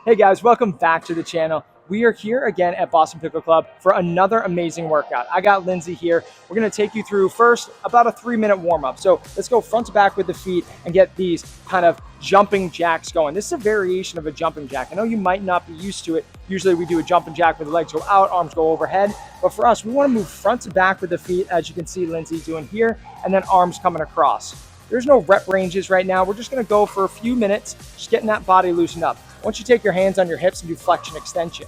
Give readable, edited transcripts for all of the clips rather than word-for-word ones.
Hey guys, welcome back to the channel. We are here again at Boston Pickle Club for another amazing workout. I got Lindsay here. We're gonna take you through first about a 3-minute warm up. So let's go front to back with the feet and get these kind of jumping jacks going. This is a variation of a jumping jack. I know you might not be used to it. Usually we do a jumping jack where the legs go out, arms go overhead. But for us, we wanna move front to back with the feet, as you can see Lindsay doing here, and then arms coming across. There's no rep ranges right now. We're just gonna go for a few minutes, just getting that body loosened up. Once you take your hands on your hips and do flexion extension.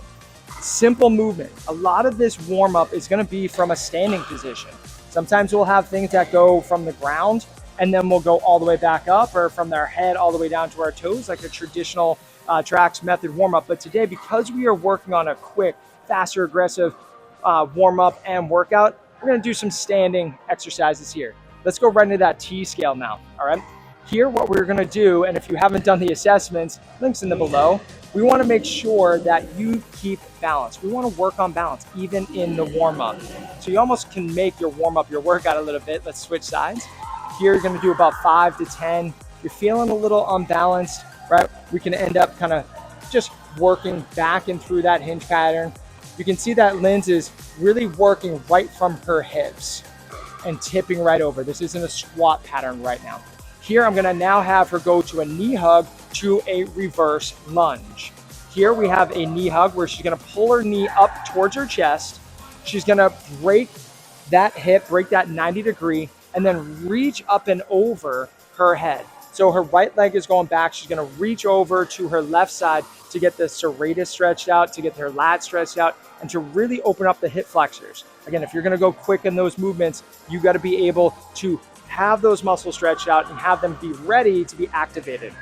Simple movement. A lot of this warm up is gonna be from a standing position. Sometimes we'll have things that go from the ground and then we'll go all the way back up, or from their head all the way down to our toes, like a traditional TRAX method warm up. But today, because we are working on a quick, faster, aggressive warm up and workout, we're gonna do some standing exercises here. Let's go right into that T scale now, all right? Here, what we're gonna do, and if you haven't done the assessments, links in the below, we wanna make sure that you keep balance. We wanna work on balance, even in the warm-up. So you almost can make your warm-up your workout a little bit. Let's switch sides. Here, you're gonna do about 5 to 10. You're feeling a little unbalanced, right? We can end up kind of just working back and through that hinge pattern. You can see that Linz is really working right from her hips and tipping right over. This isn't a squat pattern right now. Here, I'm gonna now have her go to a knee hug to a reverse lunge. Here we have a knee hug where she's gonna pull her knee up towards her chest. She's gonna break that hip, break that 90 degree, and then reach up and over her head. So her right leg is going back. She's gonna reach over to her left side to get the serratus stretched out, to get her lat stretched out, and to really open up the hip flexors. Again, if you're gonna go quick in those movements, you gotta be able to have those muscles stretched out and have them be ready to be activated.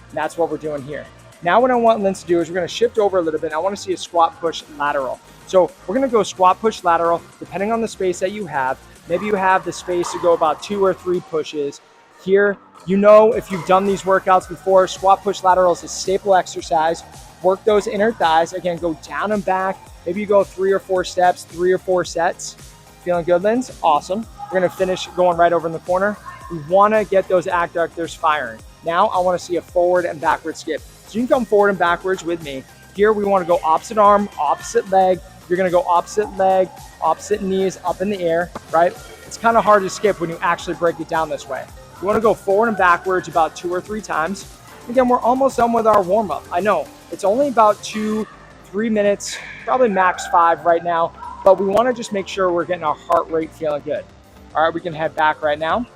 And that's what we're doing here. Now what I want Linz to do is we're gonna shift over a little bit. I wanna see a squat push lateral. So we're gonna go squat push lateral, depending on the space that you have. Maybe you have the space to go about 2 or 3 pushes. Here, you know, if you've done these workouts before, squat push lateral is a staple exercise. Work those inner thighs. Again, go down and back. Maybe you go 3 or 4 steps, 3 or 4 sets. Feeling good, Linz? Awesome. We're gonna finish going right over in the corner. We wanna get those adductors firing. Now I wanna see a forward and backward skip. So you can come forward and backwards with me. Here we wanna go opposite arm, opposite leg. You're gonna go opposite leg, opposite knees up in the air, right? It's kind of hard to skip when you actually break it down this way. You wanna go forward and backwards about 2 or 3 times. Again, we're almost done with our warm up. I know, it's only about 2-3 minutes, probably max 5 right now, but we wanna just make sure we're getting our heart rate feeling good. All right, we can head back right now.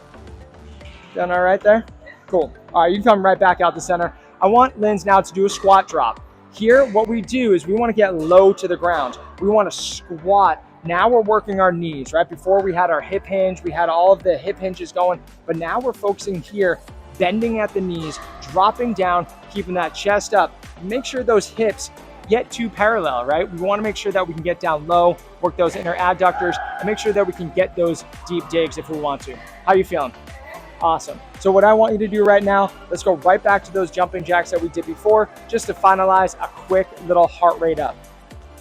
Done all right there? Cool. All right, you can come right back out the center. I want Linz now to do a squat drop. Here, what we do is we want to get low to the ground. We want to squat. Now we're working our knees, right? Before we had our hip hinge, we had all of the hip hinges going, but now we're focusing here, bending at the knees, dropping down, keeping that chest up. Make sure those hips get too parallel, right? We want to make sure that we can get down low, work those inner adductors, and make sure that we can get those deep digs if we want to. How you feeling? Awesome. So what I want you to do right now, let's go right back to those jumping jacks that we did before, just to finalize a quick little heart rate up.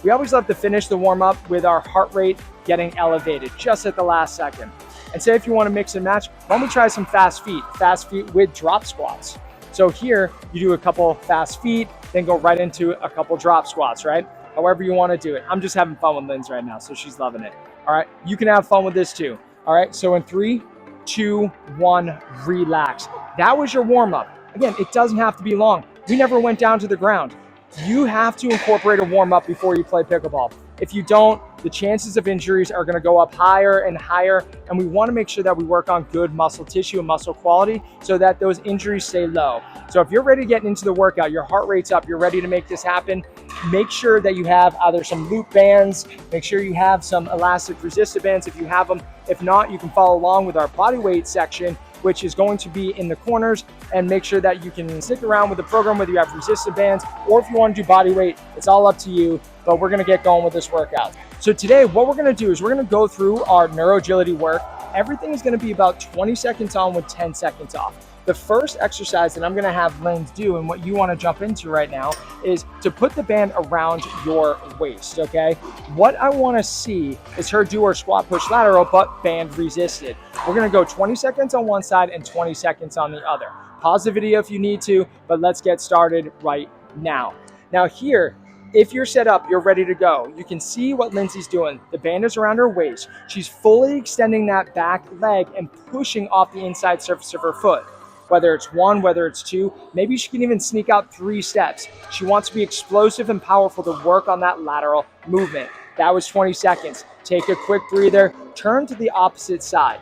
We always love to finish the warm up with our heart rate getting elevated just at the last second. And say if you want to mix and match, why don't we try some fast feet with drop squats. So here you do a couple fast feet, then go right into a couple drop squats, right? However you want to do it. I'm just having fun with Linz right now, so she's loving it. All right, you can have fun with this too. All right, so in 3, 2, 1, relax. That was your warm up. Again, it doesn't have to be long. We never went down to the ground. You have to incorporate a warm up before you play pickleball. If you don't, the chances of injuries are gonna go up higher and higher, and we wanna make sure that we work on good muscle tissue and muscle quality so that those injuries stay low. So if you're ready to get into the workout, your heart rate's up, you're ready to make this happen, make sure that you have either some loop bands, make sure you have some elastic resistant bands if you have them. If not, you can follow along with our body weight section, which is going to be in the corners, and make sure that you can stick around with the program whether you have resistant bands or if you want to do body weight. It's all up to you, but we're going to get going with this workout. So today what we're going to do is we're going to go through our neuroagility work. Everything is going to be about 20 seconds on with 10 seconds off. The first exercise that I'm going to have Linz do, and what you want to jump into right now, is to put the band around your waist, okay? What I want to see is her do her squat push lateral, but band resisted. We're going to go 20 seconds on one side and 20 seconds on the other. Pause the video if you need to, but let's get started right now. Now here, if you're set up, you're ready to go. You can see what Lindsay's doing. The band is around her waist. She's fully extending that back leg and pushing off the inside surface of her foot. Whether it's one, whether it's two, maybe she can even sneak out 3 steps. She wants to be explosive and powerful to work on that lateral movement. That was 20 seconds. Take a quick breather, turn to the opposite side.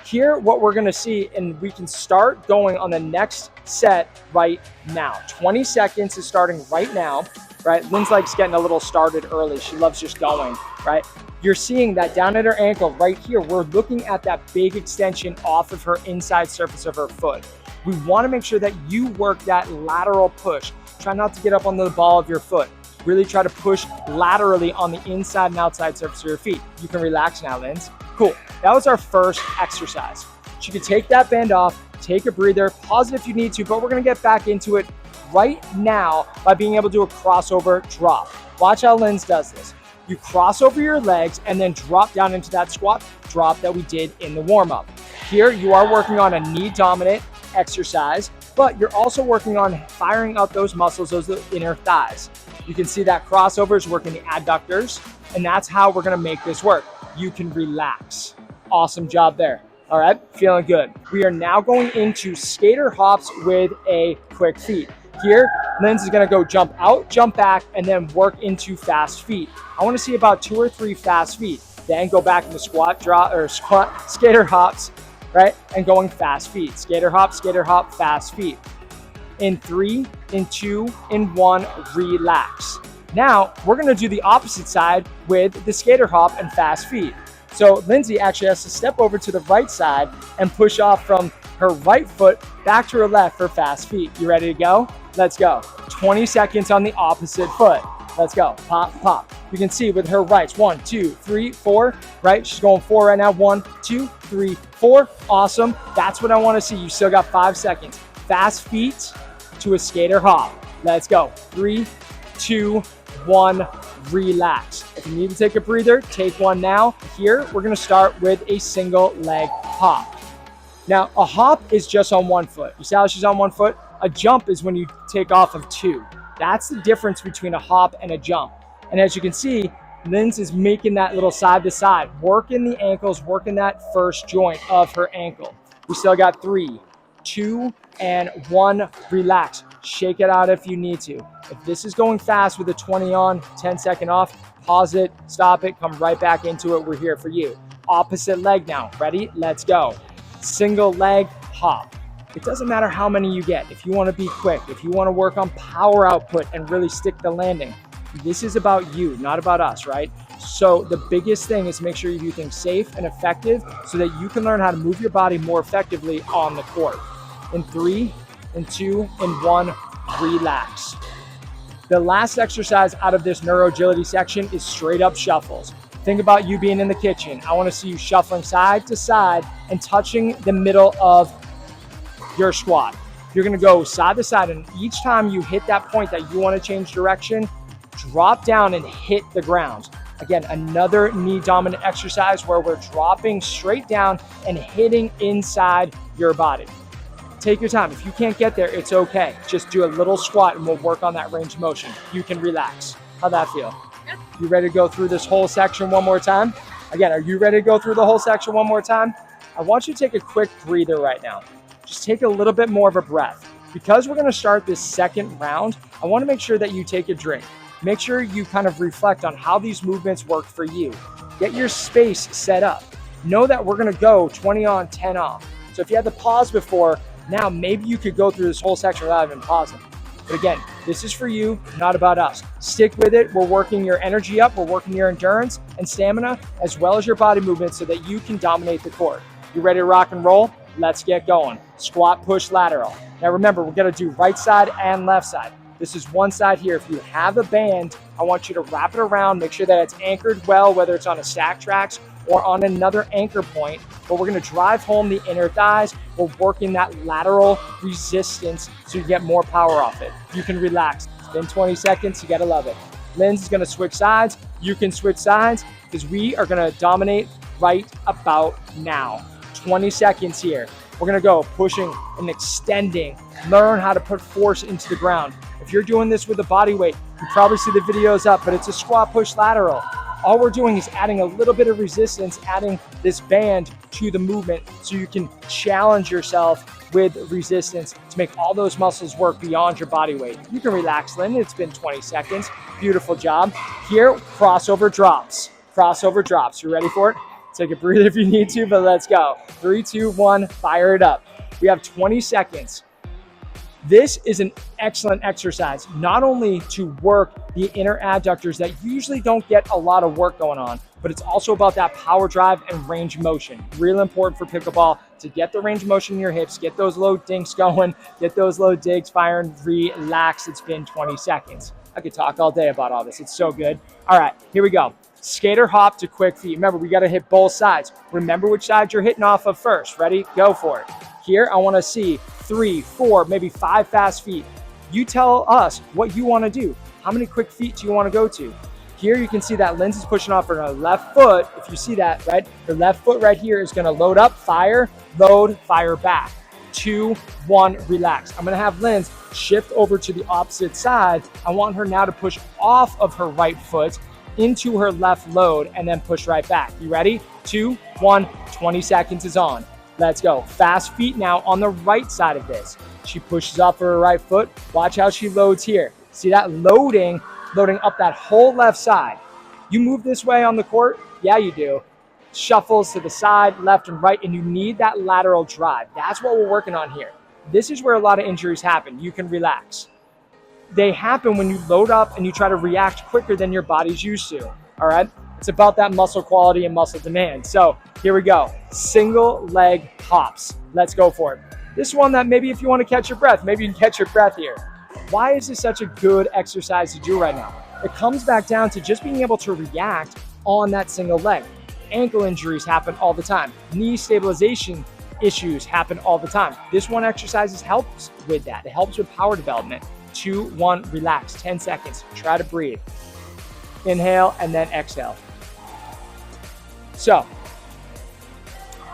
Here, what we're gonna see, and we can start going on the next set right now. 20 seconds is starting right now, right? Lynn's like getting a little started early. She loves just going, right? You're seeing that down at her ankle right here. We're looking at that big extension off of her inside surface of her foot. We wanna make sure that you work that lateral push. Try not to get up on the ball of your foot. Really try to push laterally on the inside and outside surface of your feet. You can relax now, Linz. Cool, that was our first exercise. You can take that band off, take a breather, pause it if you need to, but we're gonna get back into it right now by being able to do a crossover drop. Watch how Linz does this. You cross over your legs and then drop down into that squat drop that we did in the warm-up. Here, you are working on a knee dominant exercise, but you're also working on firing out those muscles, those inner thighs. You can see that crossover is working the adductors, and that's how we're gonna make this work. You can relax. Awesome job there. All right, feeling good. We are now going into skater hops with a quick feet. Here, Linz is gonna go jump out, jump back, and then work into fast feet. I wanna see about 2 or 3 fast feet. Then go back into squat, drop, or squat, skater hops, right? And going fast feet. Skater hop, fast feet. In 3, in 2, in 1, relax. Now, we're gonna do the opposite side with the skater hop and fast feet. So Lindsay actually has to step over to the right side and push off from her right foot back to her left for fast feet. You ready to go? Let's go. 20 seconds on the opposite foot. Let's go. Pop, pop. You can see with her rights, 1, 2, 3, 4, right? She's going 4 right now. 1, 2, 3, 4. Awesome. That's what I wanna see. You still got 5 seconds. Fast feet to a skater hop. Let's go. 3, 2, 1, relax. If you need to take a breather, take one now. Here, we're gonna start with a single leg hop. Now, a hop is just on one foot. You see how she's on one foot? A jump is when you take off of 2. That's the difference between a hop and a jump. And as you can see, Linz is making that little side to side, working the ankles, working that first joint of her ankle. We still got 3, 2, and 1, relax. Shake it out if you need to. If this is going fast with a 20 on, 10-second off, pause it, stop it, come right back into it. We're here for you. Opposite leg now. Ready? Let's go. Single leg hop. It doesn't matter how many you get. If you want to be quick, if you want to work on power output and really stick the landing, this is about you, not about us, right? So the biggest thing is make sure you do things safe and effective so that you can learn how to move your body more effectively on the court. In 3, in 2, in 1, relax. The last exercise out of this neuro agility section is straight up shuffles. Think about you being in the kitchen. I want to see you shuffling side to side and touching the middle of your squat. You're going to go side to side, and each time you hit that point that you want to change direction, drop down and hit the ground. Again, another knee dominant exercise where we're dropping straight down and hitting inside your body. Take your time. If you can't get there, it's okay. Just do a little squat and we'll work on that range of motion. You can relax. How'd that feel? Yep. You ready to go through this whole section one more time? Again, are you ready to go through the whole section one more time? I want you to take a quick breather right now. Just take a little bit more of a breath. Because we're gonna start this second round, I wanna make sure that you take a drink. Make sure you kind of reflect on how these movements work for you. Get your space set up. Know that we're gonna go 20 on, 10 off. So if you had to pause before, now maybe you could go through this whole section without even pausing. But again, this is for you, not about us. Stick with it. We're working your energy up. We're working your endurance and stamina, as well as your body movement so that you can dominate the court. You ready to rock and roll? Let's get going. Squat, push, lateral. Now remember, we're gonna do right side and left side. This is one side here. If you have a band, I want you to wrap it around, make sure that it's anchored well, whether it's on a StackTrax or on another anchor point, but we're gonna drive home the inner thighs. We're working that lateral resistance so you get more power off it. You can relax. It's been 20 seconds, you gotta love it. Linz is gonna switch sides. You can switch sides because we are gonna dominate right about now. 20 seconds here. We're gonna go pushing and extending. Learn how to put force into the ground. If you're doing this with a body weight, you probably see the videos up, but it's a squat push lateral. All we're doing is adding a little bit of resistance, adding this band to the movement so you can challenge yourself with resistance to make all those muscles work beyond your body weight. You can relax, Lynn. It's been 20 seconds. Beautiful job. Here, crossover drops. Crossover drops. You ready for it? Take a breather if you need to, but let's go. 3, 2, 1, fire it up. We have 20 seconds. This is an excellent exercise, not only to work the inner adductors that usually don't get a lot of work going on, but it's also about that power drive and range of motion. Real important for pickleball to get the range of motion in your hips, get those low dinks going, get those low digs firing, relax. It's been 20 seconds. I could talk all day about all this. It's so good. All right, here we go. Skater hop to quick feet. Remember, we got to hit both sides. Remember which side you're hitting off of first. Ready? Go for it. Here, I want to see 3, 4, maybe 5 fast feet. You tell us what you want to do. How many quick feet do you want to go to? Here you can see that Lindsay's pushing off her left foot. If you see that, right? Her left foot right here is going to load up, fire, load, fire back. 2, 1, relax. I'm going to have Lindsay shift over to the opposite side. I want her now to push off of her right foot into her left load and then push right back. You ready? 2, 1, 20 seconds is on. Let's go. Fast feet now on the right side of this. She pushes off her right foot. Watch how she loads here. See that loading up that whole left side. You move this way on the court? Yeah, you do. Shuffles to the side, left and right, and you need that lateral drive. That's what we're working on here. This is where a lot of injuries happen. You can relax. They happen when you load up and you try to react quicker than your body's used to, all right? It's about that muscle quality and muscle demand. So here we go. Single leg hops. Let's go for it. This one that maybe if you want to catch your breath, maybe you can catch your breath here. Why is this such a good exercise to do right now? It comes back down to just being able to react on that single leg. Ankle injuries happen all the time. Knee stabilization issues happen all the time. This one exercise helps with that. It helps with power development. 2, 1, relax. 10 seconds. Try to breathe. Inhale and then exhale. So,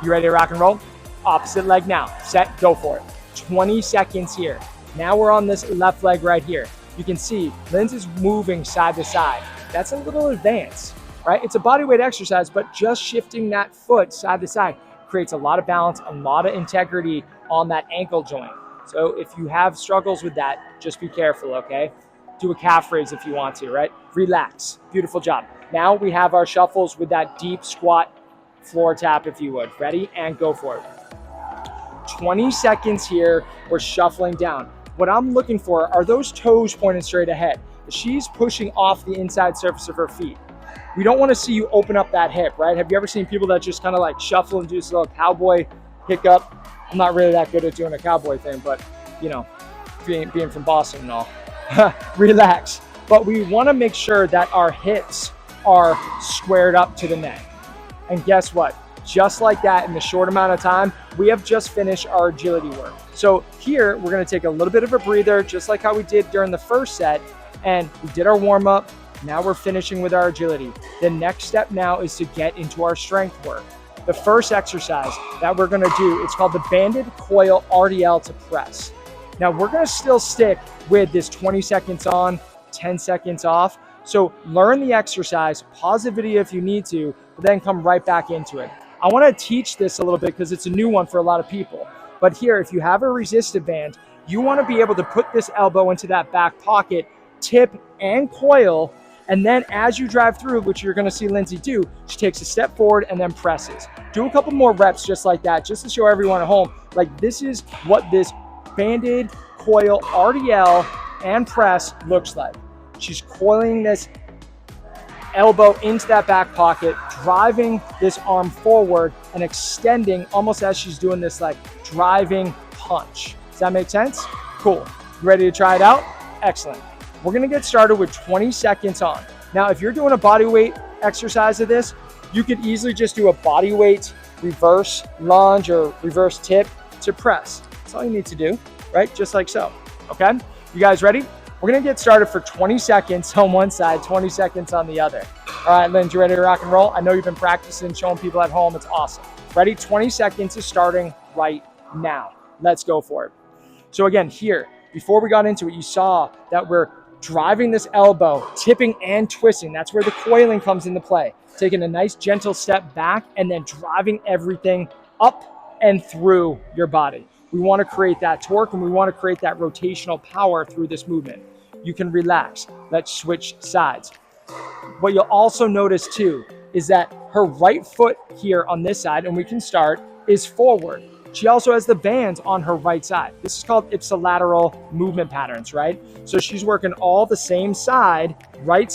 you ready to rock and roll? Opposite leg now. Set, go for it. 20 seconds here. Now we're on this left leg right here. You can see Lindsay's moving side to side. That's a little advanced, right? It's a bodyweight exercise, but just shifting that foot side to side creates a lot of balance, a lot of integrity on that ankle joint. So if you have struggles with that, just be careful, okay? Do a calf raise if you want to, right? Relax. Beautiful job. Now we have our shuffles with that deep squat floor tap, if you would. Ready? And go for it. 20 seconds here. We're shuffling down. What I'm looking for are those toes pointed straight ahead. She's pushing off the inside surface of her feet. We don't want to see you open up that hip, right? Have you ever seen people that just kind of like shuffle and do this little cowboy hiccup? I'm not really that good at doing a cowboy thing, but you know, being from Boston and all. Relax. But we want to make sure that our hips are squared up to the neck. And guess what? Just like that, in the short amount of time, we have just finished our agility work. So here, we're going to take a little bit of a breather, just like how we did during the first set. And we did our warm up. Now we're finishing with our agility. The next step now is to get into our strength work. The first exercise that we're going to do, it's called the banded coil RDL to press. Now we're going to still stick with this 20 seconds on, 10 seconds off. So learn the exercise, pause the video if you need to, but then come right back into it. I want to teach this a little bit because it's a new one for a lot of people. But here, if you have a resistive band, you want to be able to put this elbow into that back pocket, tip and coil, and then as you drive through, which you're going to see Lindsay do, she takes a step forward and then presses. Do a couple more reps just like that, just to show everyone at home, like this is what this banded coil RDL and press looks like. She's coiling this elbow into that back pocket, driving this arm forward and extending almost as she's doing this like driving punch. Does that make sense? Cool. You ready to try it out? Excellent. We're going to get started with 20 seconds on. Now, if you're doing a body weight exercise of this, you could easily just do a body weight reverse lunge or reverse tip to press. That's all you need to do, right? Just like so, okay? You guys ready? We're going to get started for 20 seconds on one side, 20 seconds on the other. All right, Lynn, you ready to rock and roll? I know you've been practicing, showing people at home. It's awesome. Ready? 20 seconds is starting right now. Let's go for it. So again, here, Before we got into it, you saw that we're driving this elbow, tipping and twisting. That's where the coiling comes into play. Taking a nice gentle step back and then driving everything up and through your body. We want to create that torque and we want to create that rotational power through this movement. You can relax. Let's switch sides. What you'll also notice too is that her right foot here on this side, and we can start, is forward. She also has the bands on her right side. This is called ipsilateral movement patterns, right? So she's working all the same side, right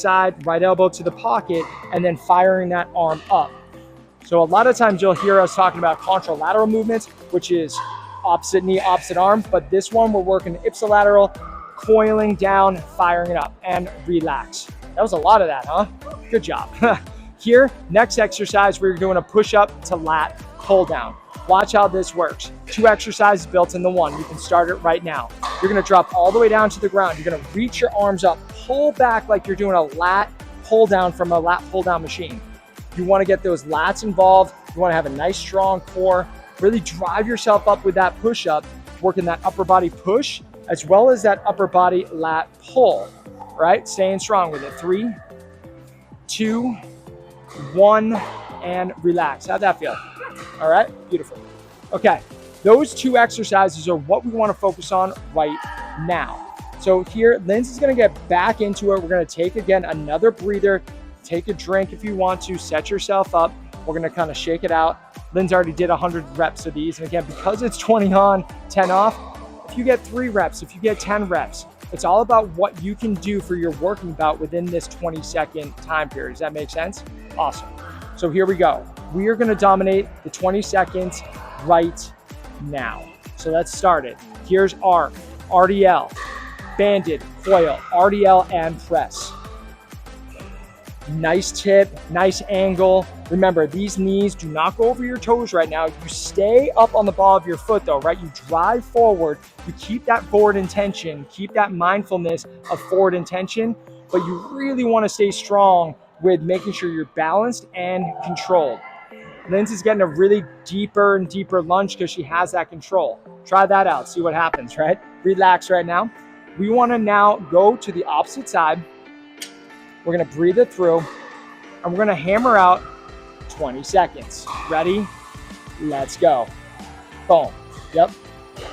elbow to the pocket, and then firing that arm up. So a lot of times you'll hear us talking about contralateral movements, which is opposite knee, opposite arm, but this one we're working ipsilateral, coiling down, firing it up, and relax. That was a lot of that, huh? Good job. Here, next exercise, we're doing a push-up to lat pull down. Watch how this works. 2 exercises built into one. You can start it right now. You're gonna drop all the way down to the ground. You're gonna reach your arms up, pull back like you're doing a lat pull down from a lat pull down machine. You wanna get those lats involved. You wanna have a nice strong core. Really drive yourself up with that push-up, working that upper body push, as well as that upper body lat pull, right? Staying strong with it. 3, 2, 1, and relax. How'd that feel? All right, beautiful. Okay, those 2 exercises are what we want to focus on right now. So here, Lindsay's going to get back into it. We're going to take, again, another breather. Take a drink if you want to. Set yourself up. We're going to kind of shake it out. Lindsay already did 100 reps of these. And again, because it's 20 on, 10 off, if you get 3 reps, if you get 10 reps, it's all about what you can do for your working bout within this 20-second time period. Does that make sense? Awesome. So here we go. We are going to dominate the 20 seconds right now. So let's start it. Here's arc, RDL, banded, coil, RDL, and press. Nice tip, nice angle. Remember, these knees do not go over your toes right now. You stay up on the ball of your foot though, right? You drive forward, you keep that forward intention, keep that mindfulness of forward intention, but you really want to stay strong with making sure you're balanced and controlled. Lindsay's getting a really deeper and deeper lunge because she has that control. Try that out, see what happens, right? Relax right now. We want to now go to the opposite side. We're going to breathe it through, and we're going to hammer out 20 seconds. Ready? Let's go. Boom. Yep.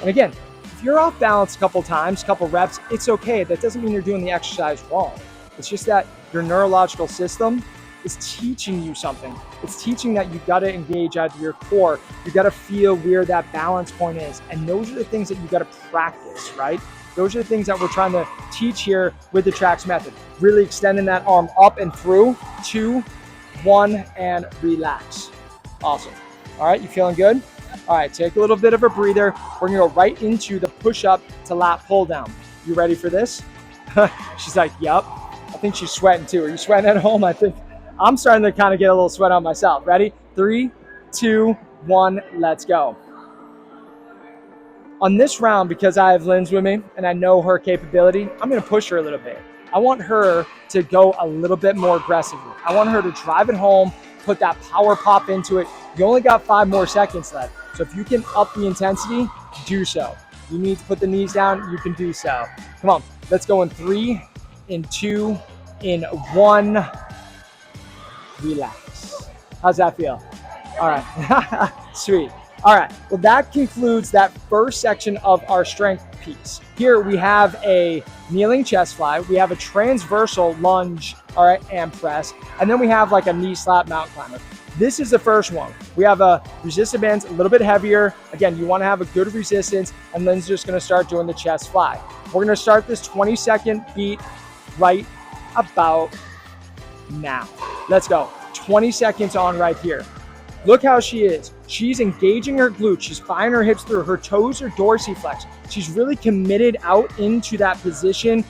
And again, if you're off balance a couple times, couple reps, it's okay. That doesn't mean you're doing the exercise wrong. It's just that your neurological system is teaching you something. It's teaching that you got to engage out of your core. You got to feel where that balance point is. And those are the things that you got to practice, right? Those are the things that we're trying to teach here with the TRAX method. Really extending that arm up and through. 2, 1, and relax. Awesome. All right, you feeling good? All right, take a little bit of a breather. We're gonna go right into the push-up to lat pull down. You ready for this? She's like, yep. I think she's sweating too. Are you sweating at home? I think I'm starting to kind of get a little sweat on myself. Ready? 3, 2, 1, let's go. On this round, because I have Linz with me and I know her capability, I'm going to push her a little bit. I want her to go a little bit more aggressively. I want her to drive it home, put that power pop into it. You only got 5 more seconds left. So if you can up the intensity, do so. You need to put the knees down, you can do so. Come on, let's go in 3, in 2, in 1. Relax. How's that feel? All right, sweet. All right, well, that concludes that first section of our strength piece. Here we have a kneeling chest fly, we have a transversal lunge, all right, and press, and then we have like a knee slap mountain climber. This is the first one. We have a resistance bands, a little bit heavier. Again, you wanna have a good resistance, and then just gonna start doing the chest fly. We're gonna start this 20-second beat right about now. Let's go, 20 seconds on right here. Look how she is. She's engaging her glutes. She's firing her hips through. Her toes are dorsiflexed. She's really committed out into that position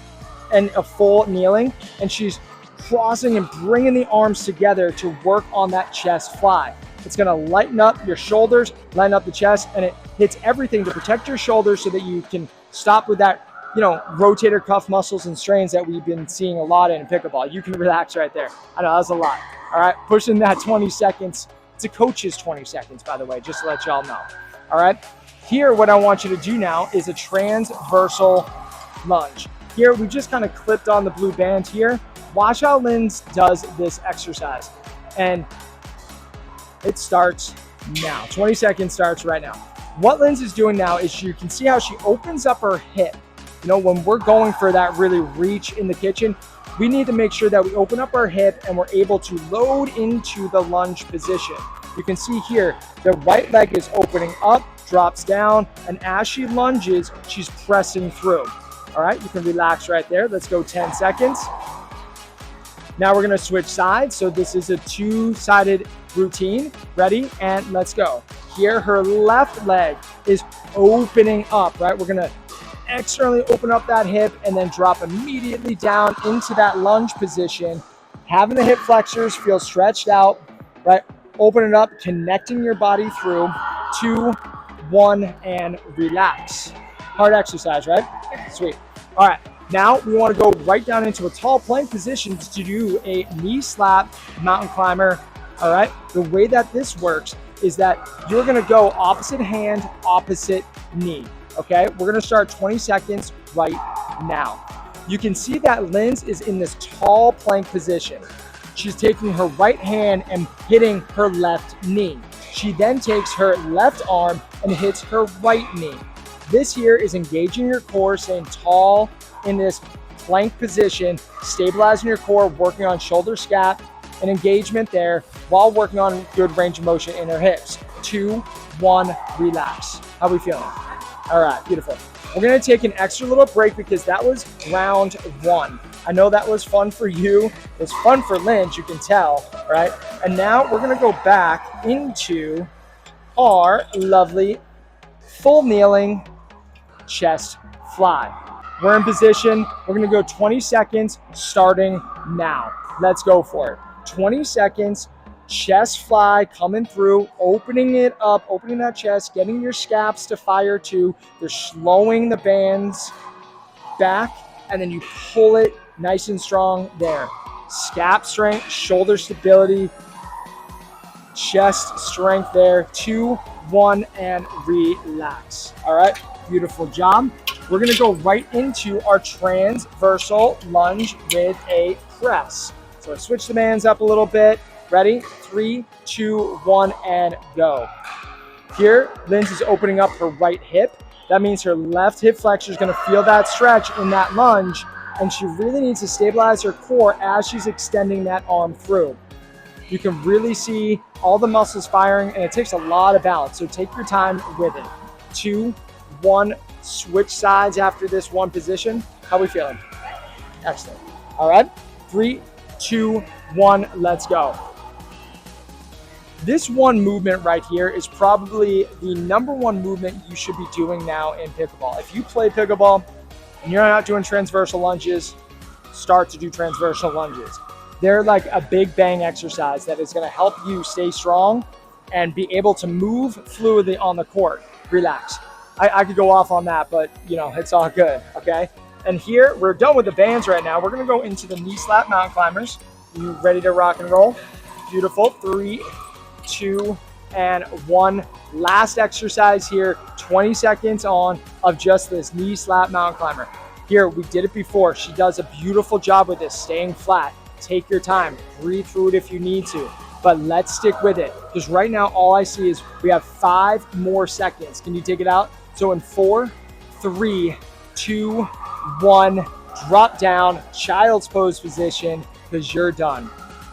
and a full kneeling. And she's crossing and bringing the arms together to work on that chest fly. It's gonna lighten up your shoulders, lighten up the chest, and it hits everything to protect your shoulders so that you can stop with that, rotator cuff muscles and strains that we've been seeing a lot in pickleball. You can relax right there. I know, that was a lot. All right, pushing that 20 seconds. It's a coach's 20 seconds, by the way, just to let y'all know. All right, here what I want you to do now is a transversal lunge. Here, we just kind of clipped on the blue band here. Watch how Linz does this exercise. And it starts now. 20 seconds starts right now. What Linz is doing now is you can see how she opens up her hip. You know, when we're going for that really reach in the kitchen, we need to make sure that we open up our hip and we're able to load into the lunge position. You can see here, the right leg is opening up, drops down, and as she lunges, she's pressing through. All right, you can relax right there. Let's go 10 seconds. Now we're gonna switch sides. So this is a two-sided routine. Ready? And let's go. Here, her left leg is opening up, right? We're gonna externally open up that hip and then drop immediately down into that lunge position. Having the hip flexors feel stretched out, right? Open it up, connecting your body through. 2, 1, and relax. Hard exercise, right? Sweet. All right, now we want to go right down into a tall plank position to do a knee slap mountain climber. All right, the way that this works is that you're going to go opposite hand, opposite knee. Okay, we're going to start 20 seconds right now. You can see that Linz is in this tall plank position. She's taking her right hand and hitting her left knee. She then takes her left arm and hits her right knee. This here is engaging your core, staying tall in this plank position, stabilizing your core, working on shoulder scap and engagement there while working on good range of motion in her hips. 2, 1, relax. How are we feeling? All right, beautiful. We're gonna take an extra little break because that was round 1. I know that was fun for you. It was fun for Lynch, you can tell, right? And now we're gonna go back into our lovely full kneeling chest fly. We're in position. We're gonna go 20 seconds starting now. Let's go for it. 20 seconds, chest fly coming through, opening it up, opening that chest, getting your scaps to fire too. You're slowing the bands back and then you pull it nice and strong there. Scap strength, shoulder stability, chest strength there. 2, 1, and relax. All right, beautiful job. We're gonna go right into our transversal lunge with a press. So switch the bands up a little bit. Ready? 3, 2, 1, and go. Here, Linz is opening up her right hip. That means her left hip flexor is gonna feel that stretch in that lunge, and she really needs to stabilize her core as she's extending that arm through. You can really see all the muscles firing, and it takes a lot of balance, so take your time with it. 2, 1, switch sides after this one position. How are we feeling? Excellent. All right, 3, 2, 1, let's go. This one movement right here is probably the #1 movement you should be doing now in pickleball. If you play pickleball and you're not doing transversal lunges, start to do transversal lunges. They're like a big bang exercise that is gonna help you stay strong and be able to move fluidly on the court. Relax. I could go off on that, but you know, it's all good, okay? And here, we're done with the bands right now. We're gonna go into the knee slap mountain climbers. You ready to rock and roll? Beautiful. 3, 2, and 1. Last exercise here, 20 seconds on of just this knee slap mountain climber. Here, we did it before. She does a beautiful job with this, staying flat. Take your time, breathe through it if you need to, but let's stick with it. Because right now, all I see is we have 5 more seconds. Can you take it out? So in 4, 3, 2, 1, drop down, child's pose position, because you're done.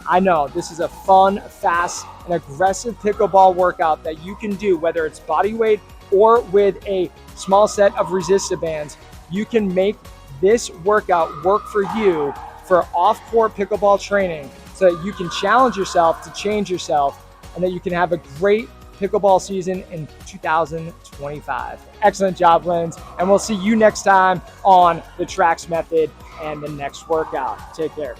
I know this is a fun, fast, and aggressive pickleball workout that you can do, whether it's body weight or with a small set of resistive bands. You can make this workout work for you for off-court pickleball training so that you can challenge yourself to change yourself and that you can have a great pickleball season in 2025. Excellent job, Linz, and we'll see you next time on the TRAX Method and the next workout. Take care.